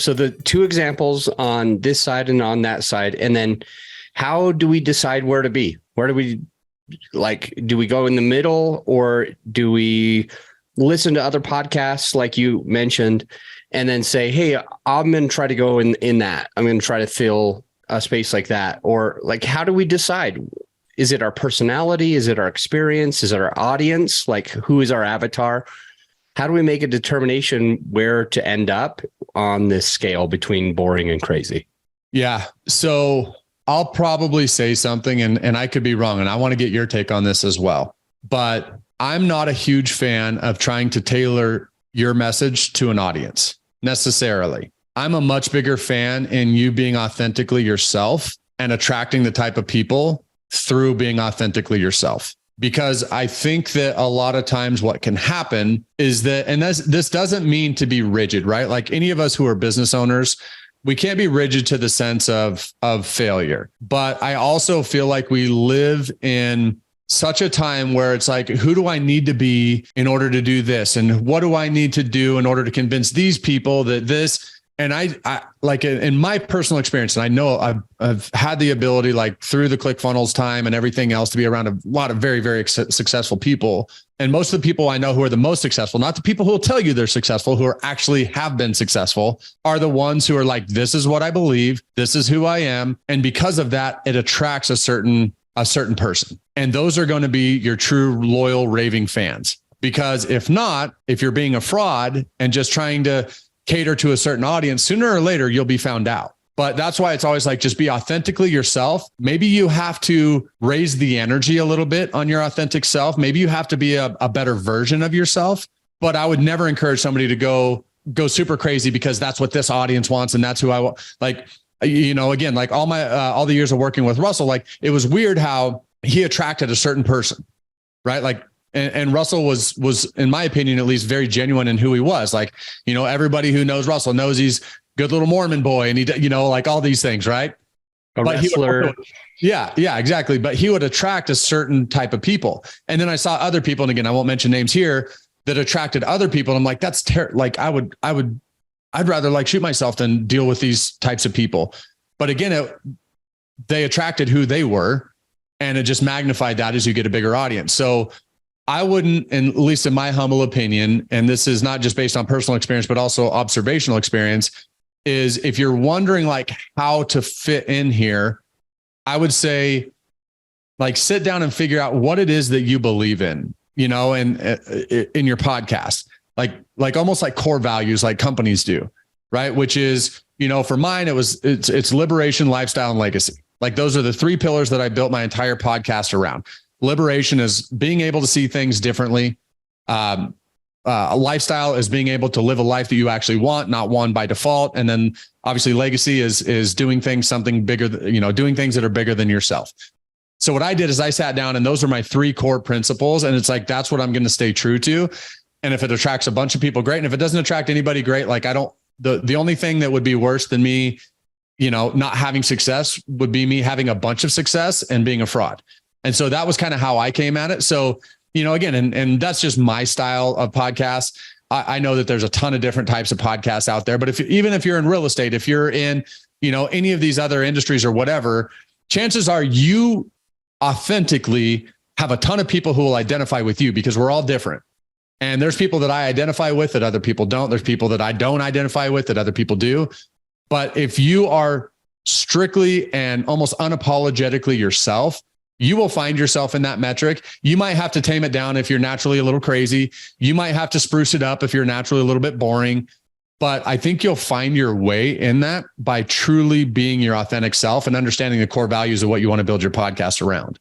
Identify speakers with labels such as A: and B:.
A: So the two examples on this side and on that side, and then how do we decide where to be? Where do we do we go in the middle, or do we listen to other podcasts like you mentioned and then say, hey, I'm going to try to go in that. I'm going to try to fill a space like that. Or like, how do we decide? Is it our personality? Is it our experience? Is it our audience? Like, who is our avatar? How do we make a determination where to end up on this scale between boring and crazy?
B: Yeah. So I'll probably say something and I could be wrong, and I want to get your take on this as well. But I'm not a huge fan of trying to tailor your message to an audience necessarily. I'm a much bigger fan in you being authentically yourself and attracting the type of people through being authentically yourself. Because I think that a lot of times what can happen is that, and this doesn't mean to be rigid, right? Like any of us who are business owners, we can't be rigid to the sense of failure. But I also feel like we live in such a time where it's like, who do I need to be in order to do this? And what do I need to do in order to convince these people that this? And I like in my personal experience, and I know I've had the ability, like through the ClickFunnels time and everything else, to be around a lot of very, very successful people. And most of the people I know who are the most successful, not the people who will tell you they're successful, who are actually have been successful, are the ones who are like, this is what I believe. This is who I am. And because of that, it attracts a certain person. And those are going to be your true, loyal, raving fans. Because if not, if you're being a fraud and just trying to cater to a certain audience, sooner or later, you'll be found out. But that's why it's always like, just be authentically yourself. Maybe you have to raise the energy a little bit on your authentic self. Maybe you have to be a better version of yourself. But I would never encourage somebody to go super crazy because that's what this audience wants. And that's who I want. Like, you know, again, like all the years of working with Russell, like it was weird how he attracted a certain person, right? Like, and Russell was, in my opinion, at least very genuine in who he was. Like, you know, everybody who knows Russell knows he's good little Mormon boy. And he, you know, like all these things, right?
A: A wrestler.
B: Yeah, exactly. But he would attract a certain type of people. And then I saw other people, and again, I won't mention names here, that attracted other people. And I'm like, that's like, I'd rather like shoot myself than deal with these types of people. But again, they attracted who they were, and it just magnified that as you get a bigger audience. So I wouldn't, and at least in my humble opinion, and this is not just based on personal experience, but also observational experience, is if you're wondering like how to fit in here, I would say like sit down and figure out what it is that you believe in, you know, and in your podcast, like almost like core values, like companies do, right? Which is, you know, for mine, it's liberation, lifestyle, and legacy. Like those are the three pillars that I built my entire podcast around. Liberation is being able to see things differently. A lifestyle is being able to live a life that you actually want, not one by default. And then obviously legacy is doing things, something bigger, you know, doing things that are bigger than yourself. So what I did is I sat down, and those are my three core principles. And it's like, that's what I'm going to stay true to. And if it attracts a bunch of people, great. And if it doesn't attract anybody, great. Like the only thing that would be worse than me, you know, not having success would be me having a bunch of success and being a fraud. And so that was kind of how I came at it. So, you know, again, and that's just my style of podcasts. I know that there's a ton of different types of podcasts out there, but even if you're in real estate, if you're in, you know, any of these other industries or whatever, chances are you authentically have a ton of people who will identify with you, because we're all different. And there's people that I identify with that other people don't. There's people that I don't identify with that other people do. But if you are strictly and almost unapologetically yourself, you will find yourself in that metric. You might have to tame it down if you're naturally a little crazy. You might have to spruce it up if you're naturally a little bit boring. But I think you'll find your way in that by truly being your authentic self and understanding the core values of what you want to build your podcast around.